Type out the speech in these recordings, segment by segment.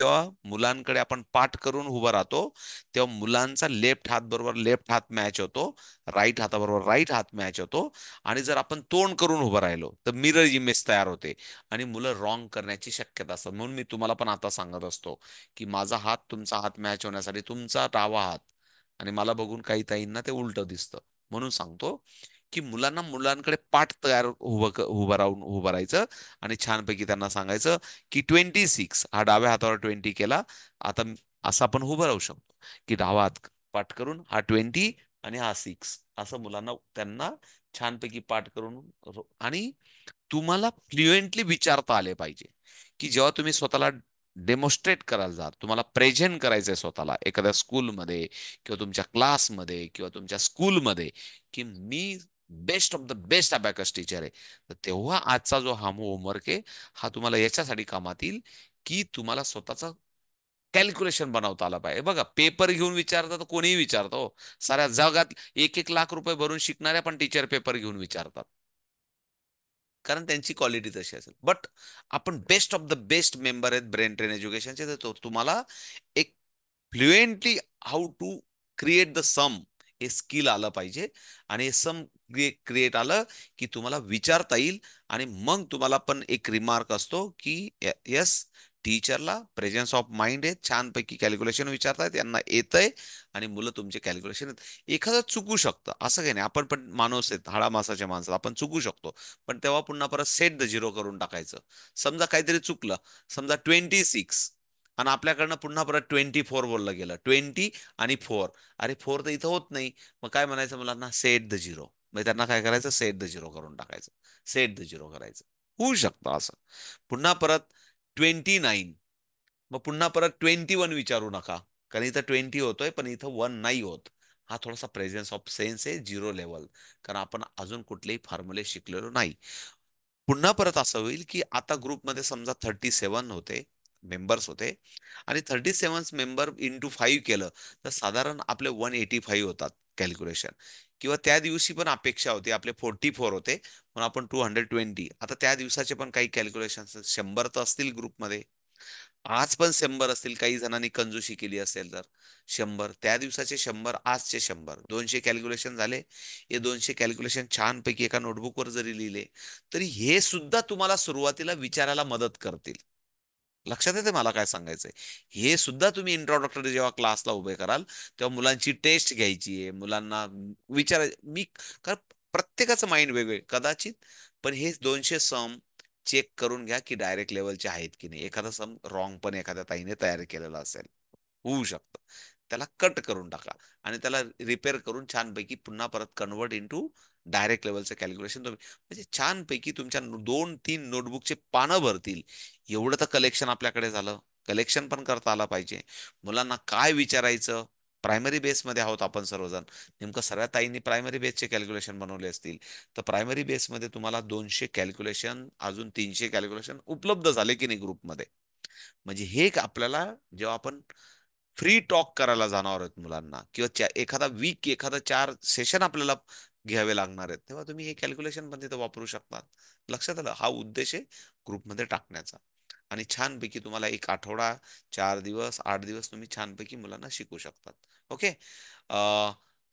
जेव्हा मुलांकडे आपण पाठ करून उभं राहतो, तेव्हा मुलांचा लेफ्ट हात बरोबर लेफ्ट हात मॅच होतो, राईट हाताबरोबर राईट हात मॅच होतो. आणि जर आपण तोंड करून उभं राहिलो तर मिरर इमेज तयार होते आणि मुलं रॉंग करण्याची शक्यता असते. म्हणून मी तुम्हाला पण आता सांगत असतो की माझा हात तुमचा हात मॅच होण्यासाठी तुमचा डावा हात, आणि मला बघून काही ताईंना ते उलट दिसतं. म्हणून सांगतो की मुलांना मुलांकडे पाठ तयार उभं राहायचं आणि छानपैकी त्यांना सांगायचं की 26 हा डाव्या हातावर 20 केला. आता असं आपण उभं राहू शकतो की डावा हात पाठ करून हा 20 आणि हा 6, असं मुलांना त्यांना छानपैकी पाठ करून आणि तुम्हाला फ्लुएंटली विचारता आले पाहिजे. की जेव्हा तुम्ही स्वतःला डेमॉन्स्ट्रेट करायला जा, तुम्हाला प्रेझेंट करायचंय स्वतःला एखाद्या स्कूलमध्ये किंवा तुमच्या क्लासमध्ये किंवा तुमच्या स्कूलमध्ये, की मी best of the best abacus teacher आहे. तर तेव्हा आजचा जो हा होमवर्क आहे, हा तुम्हाला याच्यासाठी कामात येईल की तुम्हाला स्वतःचा कॅल्क्युलेशन बनवता आला पाहिजे. बघा, पेपर घेऊन विचारतात तर कोणीही विचारतो हो. साऱ्या जगात 1-1 लाख रुपये भरून शिकणाऱ्या पण टीचर पेपर घेऊन विचारतात, कारण त्यांची क्वालिटी तशी असेल. बट आपण best of the best member आहेत ब्रेन ट्रेन एज्युकेशनचे, तर तुम्हाला एक fluently how to create the sum हे स्किल आलं पाहिजे. आणि हे सम क्रिएट आलं की तुम्हाला विचारता येईल. आणि मग तुम्हाला पण एक रिमार्क असतो की यस, टीचरला प्रेझेन्स ऑफ माइंड आहे, छानपैकी कॅल्क्युलेशन विचारतायत, यांना येतंय आणि मुलं तुमचे कॅल्क्युलेशन. एखादं चुकू शकतं, असं काही नाही, आपण पण माणूस आहेत, हाडा मासाच्या माणसात आपण चुकू शकतो. पण तेव्हा पुन्हा परत सेट द झिरो करून टाकायचं. समजा काहीतरी चुकलं, समजा 26 आणि आपल्याकडनं पुन्हा परत 24 बोललं गेलं, 20 आणि 4. अरे 4 तर इथं होत नाही. मग काय म्हणायचं मुलांना? Set the zero. मग त्यांना काय करायचं? सेट द झिरो करून टाकायचं. सेट द झिरो करायचं. होऊ शकतं असं. पुन्हा परत 29, मग पुन्हा परत 21 विचारू नका, कारण इथं 20 होतोय पण इथं 1 नाही होत. हा थोडासा प्रेझेन्स ऑफ सेन्स आहे, झिरो लेवल, कारण आपण अजून कुठलेही फॉर्म्युले शिकलेलो नाही. पुन्हा परत असं होईल की आता ग्रुपमध्ये समजा 37 होते, मेंबर्स होते, आणि 37 मेंबर इंटू 5 केलं तर साधारण आपले 185 होतात कॅल्क्युलेशन. किंवा त्या दिवशी पण अपेक्षा होती आपले 44 होते, पण आपण 220. आता त्या दिवसाचे पण काही कॅल्क्युलेशन 100 तर असतील ग्रुपमध्ये. आज पण 100 असतील, काही जणांनी कंजूशी केली असेल तर 100, त्या दिवसाचे 100, आजचे 100, 200 कॅल्क्युलेशन झाले. हे 200 कॅल्क्युलेशन छानपैकी एका नोटबुकवर जरी लिहिले तरी हे सुद्धा तुम्हाला सुरुवातीला विचारायला मदत करतील. लक्षात येते मला काय सांगायचंय? हे सुद्धा तुम्ही इंट्रोडक्टरी जेव्हा क्लासला उभे कराल तेव्हा मुलांची टेस्ट घ्यायची आहे, मुलांना विचाराय मी, कारण प्रत्येकाचं माइंड वेगवेगळे कदाचित. पण हे 200 सम चेक करून घ्या की डायरेक्ट लेवलचे आहेत की नाही. एखादा सम रॉंग पण एखाद्या ताईने तयार केलेला असेल, होऊ शकतं. त्याला कट करून टाका आणि त्याला रिपेअर करून छानपैकी पुन्हा परत कन्वर्ट इंटू डायरेक्ट लेवलचं कॅल्क्युलेशन तुम्ही, म्हणजे छानपैकी तुमच्या 2-3 नोटबुकचे पानं भरतील. एवढं तर कलेक्शन आपल्याकडे झालं. कलेक्शन पण करता आला पाहिजे. मुलांना काय विचारायचं, प्रायमरी बेसमध्ये आहोत आपण सर्वजण. नेमकं सगळ्या ताईंनी प्रायमरी बेसचे कॅल्क्युलेशन बनवले असतील, तर प्रायमरी बेसमध्ये तुम्हाला 200 कॅल्क्युलेशन अजून 300 कॅल्क्युलेशन उपलब्ध झाले की नाही ग्रुपमध्ये. म्हणजे हे एक आपल्याला जेव्हा आपण फ्री टॉक करायला जाणार आहोत मुलांना, किंवा एखादा वीक एखादा 4 सेशन आपल्याला घ्यावे लागणार आहेत, तेव्हा तुम्ही हे कॅल्क्युलेशन पण तिथे वापरू शकतात. लक्षात आलं? हा उद्देश आहे ग्रुपमध्ये टाकण्याचा. आणि छानपैकी तुम्हाला एक आठवडा, 4 दिवस, 8 दिवस तुम्ही छानपैकी मुलांना शिकू शकतात. ओके.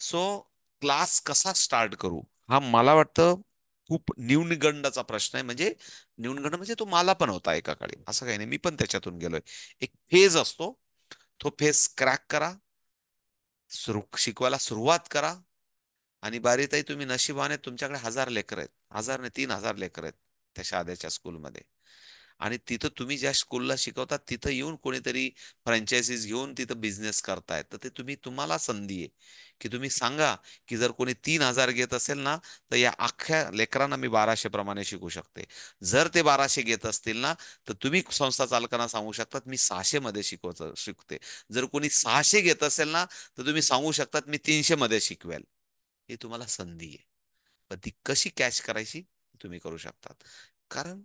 सो क्लास कसा स्टार्ट करू, हा मला वाटतं खूप न्यूनगंडाचा प्रश्न आहे. म्हणजे न्यूनगंड म्हणजे तो मला पण होता एका काळी, असं काही नाही, मी पण त्याच्यातून गेलोय. एक फेज असतो, तो फेज क्रॅक करा, शिकवायला सुरुवात करा. आणि बारीताई तुम्ही नशिबाने तुमच्याकडे 1000 लेकर आहेत, 1000 ने 3000 लेकर आहेत त्या शाळेच्या स्कूलमध्ये. आणि तिथं तुम्ही ज्या स्कूलला शिकवता तिथं येऊन कोणीतरी फ्रँचायझीस घेऊन तिथं बिझनेस करतायत, तर ते तुम्हाला संधी आहे की तुम्ही सांगा की जर कोणी 3000 घेत असेल ना, तर या अख्ख्या लेकरांना मी 1200 प्रमाणे शिकू शकते. जर ते 1200 घेत असतील ना, तर तुम्ही संस्था चालकांना सांगू शकतात मी 600 मध्ये शिकते. जर कोणी 600 घेत असेल ना, तर तुम्ही सांगू शकतात मी 300 मध्ये शिकवेल. ही तुम्हाला संधी आहे. पण ती कशी कॅच करायची तुम्ही करू शकतात. कारण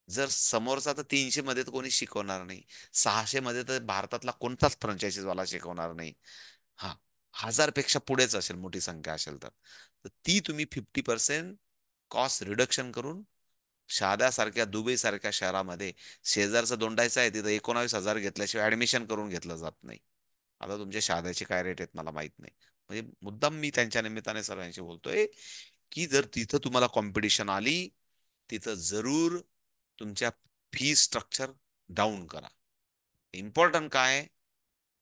जर समोरचा तर 300 मध्ये तर कोणी शिकवणार नाही, 600 मध्ये तर भारतातला कोणताच फ्रँचायझीस वाला शिकवणार नाही. हा, 1000 पेक्षा पुढेच असेल, मोठी संख्या असेल तर ती तुम्ही 50% कॉस्ट रिडक्शन करून शहाद्यासारख्या दुबई सारख्या शहरामध्ये शेजारचं दोंडायचं आहे, तिथं 19,000 घेतल्याशिवाय ऍडमिशन करून घेतलं जात नाही. आता तुमच्या शहाद्याचे काय रेट आहेत मला माहित नाही. म्हणजे मुद्दाम मी त्यांच्या निमित्ताने सर्वांशी बोलतोय, की जर तिथं तुम्हाला कॉम्पिटिशन आली, तिथं जरूर तुमच्या फी स्ट्रक्चर डाऊन करा. इम्पॉर्टंट काय,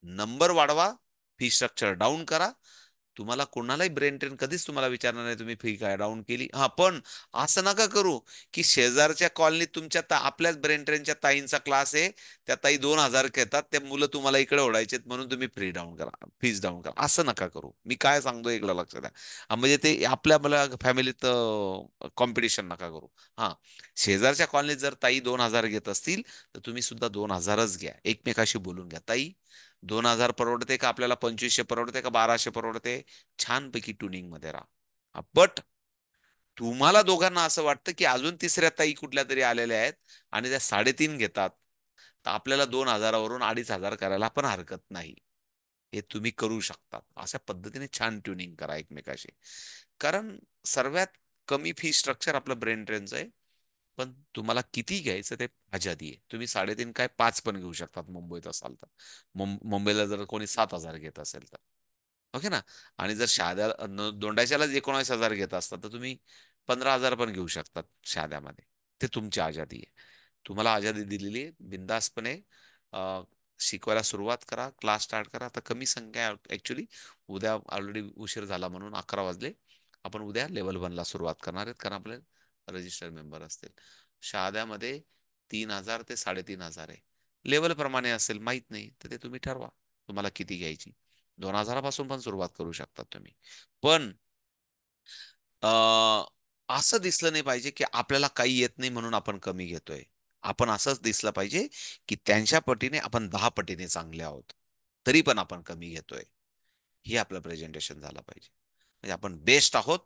नंबर वाढवा, फी स्ट्रक्चर डाऊन करा. तुम्हाला कोणालाही ब्रेन ट्रेन कधीच तुम्हाला विचारणार नाही तुम्ही फी काय डाऊन केली. हा, पण असं नका करू की शेजारच्या कॉलनीत तुमच्या आपल्याच ब्रेन ट्रेनच्या ताईंचा क्लास आहे, त्या ताई 2,000 घेतात, त्या मुलं तुम्हाला इकडे ओढायचे म्हणून तुम्ही फ्री डाऊन करा, फीज डाऊन करा. असं नका करू. मी काय सांगतो एकला लक्ष द्या. म्हणजे ते आपल्या मला फॅमिलीत कॉम्पिटिशन नका करू. हा, शेजारच्या कॉलनीत जर ताई 2,000 घेत असतील, तर तुम्ही सुद्धा 2,000च घ्या. एकमेकाशी बोलून घ्या, ताई 2,000 परवडते का आपल्याला, 2,500 परवडते का 1,200 परवडते, छानपैकी ट्युनिंग मध्ये राहा. बट तुम्हाला दोघांना असं वाटतं की अजून तिसऱ्या ताई कुठल्या तरी आलेल्या आहेत आणि त्या 3.5 घेतात, तर आपल्याला 2,000वरून 2,500 करायला पण हरकत नाही. हे तुम्ही करू शकता. अशा पद्धतीने छान ट्युनिंग करा एकमेकाशी. कारण सर्वात कमी फी स्ट्रक्चर आपलं ब्रेन ट्रेनचं आहे. पण तुम्हाला किती घ्यायचं ते आजादी आहे. तुम्ही 3.5 काय 5 पण घेऊ शकतात मुंबईत असाल तर. मुंबईला जर कोणी 7,000 घेत असेल तर, ओके ना. आणि जर दोंडाच्यालाच 19,000 घेत असतात, तर तुम्ही 15,000 पण घेऊ शकतात शहाद्यामध्ये. ते तुमची आजादी आहे. तुम्हाला आजादी दिलेली आहे. बिंदासपणे शिकवायला सुरुवात करा, क्लास स्टार्ट करा. आता कमी संख्या ऍक्च्युली, उद्या ऑलरेडी उशीर झाला म्हणून 11 वाजले. आपण उद्या लेवल 1 ला सुरुवात करणार आहेत, कारण आपले रजिस्टर मेंबर असतील. शहाद्यामध्ये 3,000 ते 3,500 आहे. लेवल प्रमाणे असेल माहित नाही, तर ते तुम्ही ठरवा तुम्हाला किती घ्यायची. 2,000पासून पण सुरुवात करू शकता तुम्ही. पण अ, असं दिसलं नाही पाहिजे की आपल्याला काही येत नाही म्हणून आपण कमी घेतोय. आपण असंच दिसलं पाहिजे की त्यांच्या पटीने आपण 10 पटीने चांगले आहोत, तरी पण आपण कमी घेतोय. हे आपलं प्रेझेंटेशन झालं पाहिजे. म्हणजे आपण बेस्ट आहोत,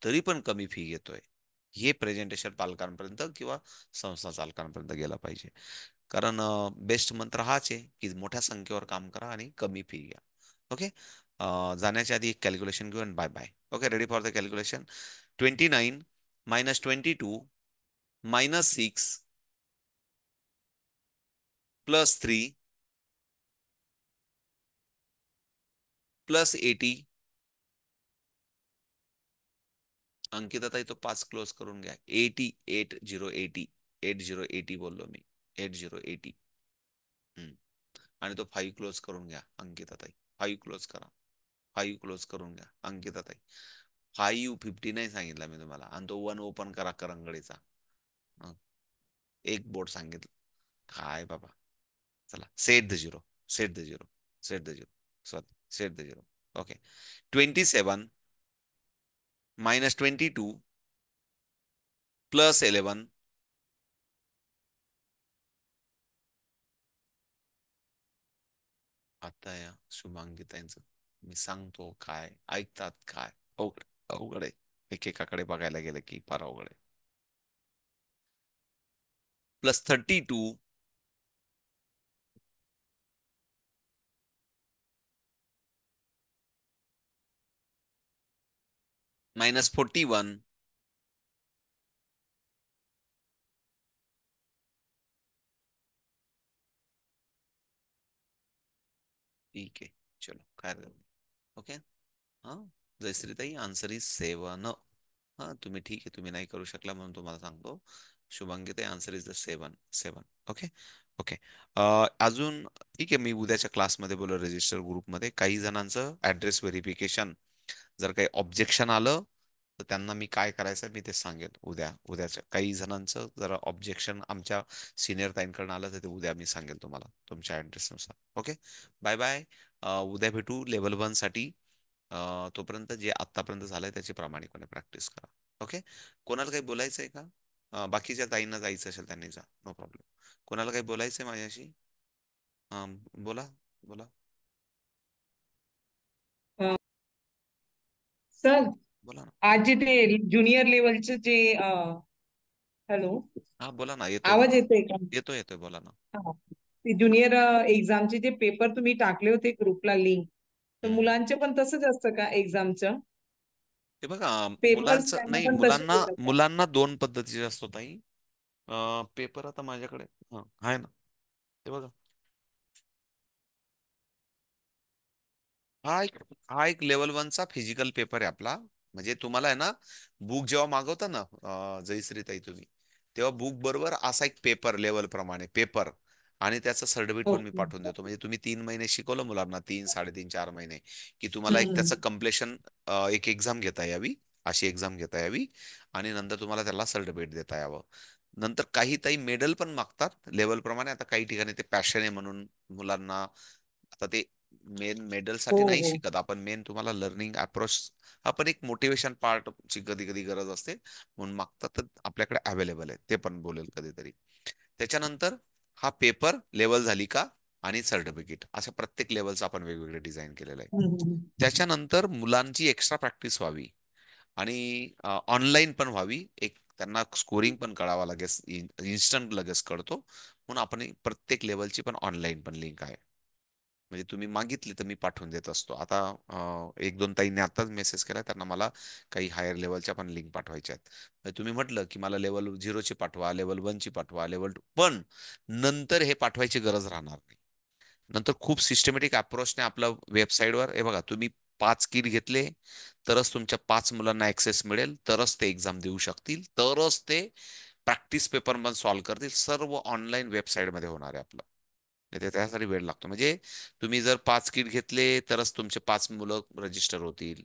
तरी पण कमी फी घेतोय. हे प्रेझेंटेशन पालकांपर्यंत किंवा संस्था चालकांपर्यंत गेलं पाहिजे. कारण बेस्ट मंत्र हाच आहे की मोठ्या संख्येवर काम करा आणि कमी फी घ्या. ओके. जाण्याच्या आधी एक कॅल्क्युलेशन घेऊ आणि bye bye. Okay, ready for the calculation. 29 minus 22 minus 6 plus 3 plus 80. Ankita तो 5 क्लोज करून घ्या. 80, 80, 80 बोललो मी. 80. आणि तो 5 क्लोज करून घ्या अंकिता ताई. 5 क्लोज करा. 5 क्लोज करून घ्या अंकिता ताई. 550 नाही सांगितलं मी तुम्हाला. आणि तो 1 ओपन करा करंगडीचा. हं, एक बोर्ड सांगितलं. काय बाबा. चला, set the zero. Set the zero. Set the zero. Sorry, set the zero. Okay. 27 minus 22 plus 11. आता या शुभांगीतांचं मी सांगतो काय ऐकतात काय. अवघड, अवघड आहे. एकेकाकडे बघायला गेलं की फार अवघड आहे. Plus 32 minus 41. ठीक आहे, चलो काय हरकत नाही. ओके. हा, जयश्रीताई आन्सर इज 7. हा, तुम्ही ठीक आहे, तुम्ही नाही करू शकला म्हणून तुम्हाला सांगतो. शुभांगीताई answer is the 7. 7. Okay. Okay. अजून ठीक आहे, मी उद्याच्या क्लासमध्ये बोललो रजिस्टर ग्रुपमध्ये काही जणांचं ऍड्रेस व्हेरिफिकेशन, जर काही ऑब्जेक्शन आलं तर त्यांना मी काय करायचं मी ते सांगेल उद्याच्या काही जणांचं जरा ऑब्जेक्शन आमच्या सिनियर ताईंकडून आलं तर ते उद्या मी सांगेल तुम्हाला तुमच्या ऍड्रेसनुसार. ओके. Bye bye. उद्या भेटू लेवल 1 साठी. तोपर्यंत जे आतापर्यंत झालंय त्याची प्रामाणिकपणे प्रॅक्टिस करा. ओके. कोणाला काही बोलायचं आहे का? बाकीच्या ताईंना जायचं असेल त्यांनी जा, नो प्रॉब्लेम. कोणाला काही बोलायचंय माझ्याशी? बोला, बोला, सर, बोला ना. आज जे ते ज्युनियर लेवलचे जे हॅलो, हा, बोला ना, येतोय आवाज मला. येतोय का? येतोय, येतोय, बोला ना. हा. ते ज्युनियर एक्झामचे जे पेपर तुम्ही टाकले होते ग्रुपला लिंक, तर हम्म. मुलांचे पण तसंच असतं का एक्झामचं? हे बघा, पेपर्स मुलांचं त्यांना नाही, पण तसेच मुलांना येतात का? मुलांना 2 पद्धतीचे असतो ताई. पेपर आता माझ्याकडे हा आहे ना, ते बघा. हा एक हा एक लेवल वनचा फिजिकल पेपर आहे आपला. म्हणजे तुम्हाला आहे ना, बुक जेव्हा मागवता ना जयश्री ताई तुम्ही, तेव्हा बुक बरोबर असा एक पेपर लेवल प्रमाणे पेपर आणि त्याचं सर्टिफिकेट पण मी ओके. पाठवून देतो. म्हणजे तुम्ही 3 महिने शिकवलं मुलांना, 3 3.5 4 महिने, की तुम्हाला एक हम्म. त्याचं कम्प्लेशन, एक एक्झाम घेता यावी, अशी एक्झाम घेता यावी, आणि नंतर तुम्हाला त्याला सर्टिफिकेट देता यावं. नंतर काही ताई मेडल पण मागतात लेवल प्रमाणे. आता काही ठिकाणी ते पॅशन आहे म्हणून मुलांना, आता ते मेन मेडल हो साठी नाही हो. शिकत आपण, मेन तुम्हाला लर्निंग अप्रोच, आपण एक मोटिवेशन पार्ट ची कधी कधी गरज असते म्हणून मागतात, तर आपल्याकडे अवेलेबल आहे, ते पण बोलेल कधीतरी. त्याच्यानंतर हा पेपर लेवल झाली का, आणि सर्टिफिकेट, अशा प्रत्येक लेवलचं आपण वेगवेगळे डिझाईन केलेलं आहे. हम्म. त्याच्यानंतर मुलांची एक्स्ट्रा प्रॅक्टिस व्हावी आणि ऑनलाईन पण व्हावी, एक त्यांना स्कोरिंग पण कळावा लागेल, इन्स्टंट लगेच कळतो, म्हणून आपण प्रत्येक लेवलची पण ऑनलाईन पण लिंक आहे. म्हणजे तुम्ही मागितले तर मी पाठवून देत असतो. आता एक दोन ताईंनी आताच मेसेज केला, त्यांना मला काही हायर लेवलच्या पण लिंक पाठवायच्या आहेत. म्हणजे तुम्ही म्हटलं की मला लेवल झिरोची पाठवा, लेवल वनची पाठवा, लेवल 2, पण नंतर हे पाठवायची गरज राहणार नाही. नंतर खूप सिस्टमॅटिक अप्रोचने आपलं वेबसाईटवर हे बघा, तुम्ही 5 किट घेतले तरच तुमच्या 5 मुलांना ऍक्सेस मिळेल, तरच ते एक्झाम देऊ शकतील, तरच ते प्रॅक्टिस पेपर पण सॉल्व्ह करतील. सर्व ऑनलाईन वेबसाईटमध्ये होणार आहे आपलं. नाही तर त्यासाठी वेळ लागतो. म्हणजे तुम्ही जर 5 किट घेतले तरच तुमचे 5 मुलं रजिस्टर होतील.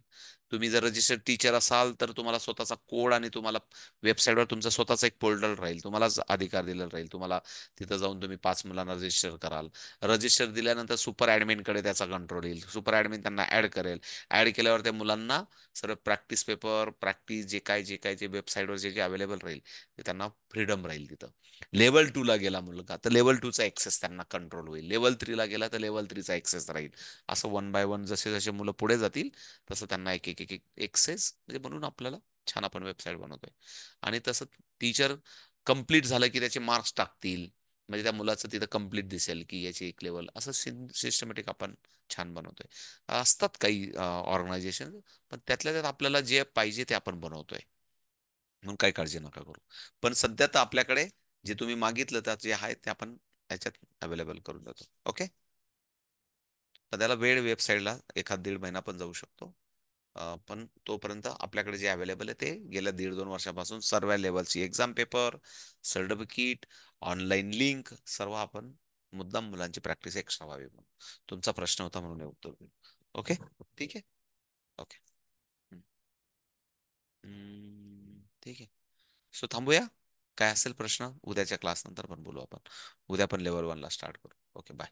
तुम्ही जर रजिस्टर्ड टीचर असाल तर तुम्हाला स्वतःचा कोड आणि तुम्हाला वेबसाईटवर तुमचा स्वतःचा एक पोर्टल राहील, तुम्हालाच अधिकार दिलेला राहील. तुम्हाला तिथं जाऊन तुम्ही 5 मुलांना रजिस्टर कराल. रजिस्टर दिल्यानंतर सुपर कडे त्याचा कंट्रोल येईल. सुपर ऍडमिन त्यांना ऍड करेल. ऍड केल्यावर त्या मुलांना सर्व प्रॅक्टिस पेपर, प्रॅक्टिस जे काय जे वेबसाईटवर जे जे अवेलेबल राहील, ते त्यांना फ्रीडम राहील तिथं. लेवल 2 ला गेला मुलगा तर लेवल 2 चा ऍक्सेस त्यांना कंट्रोल होईल. लेवल 3 ला गेला तर लेवल 3 चा ऍक्सेस राहील. असं वन बाय वन जसे जसे मुलं पुढे जातील, तसं त्यांना एक एक एक एक एक्सेस, म्हणजे म्हणून आपल्याला छान आपण वेबसाईट बनवतोय. आणि तसं टीचर कंप्लीट झालं की त्याचे मार्क्स टाकतील. म्हणजे त्या मुलाचं तिथं कंप्लीट दिसेल की याची एक लेवल, असं सिस्टमॅटिक आपण छान बनवतोय. असतात काही ऑर्गनायझेशन, पण त्यातल्या त्यात आपल्याला जे पाहिजे ते आपण बनवतोय, म्हणून काही काळजी नका करू. पण सध्या तर आपल्याकडे जे तुम्ही मागितलं त्यात जे आहे ते आपण त्याच्यात अवेलेबल करून देतो. ओके. तर त्याला वेळ वेबसाईटला 1-1.5 महिना पण जाऊ शकतो. पण तोपर्यंत आपल्याकडे जे अवेलेबल आहे ते गेल्या 1.5-2 वर्षापासून सर्व लेवलची exam paper, certificate, online link, सर्व आपण मुद्दाम मुलांची प्रॅक्टिस एक्स्ट्रा व्हावी म्हणून. तुमचा प्रश्न होता म्हणून हे उत्तर दिलं. ओके. ठीक आहे. ओके. ठीक आहे. सो थांबूया. काय असेल प्रश्न उद्याच्या क्लास नंतर पण बोलू आपण. उद्या पण लेवल 1 ला स्टार्ट करू. Okay bye.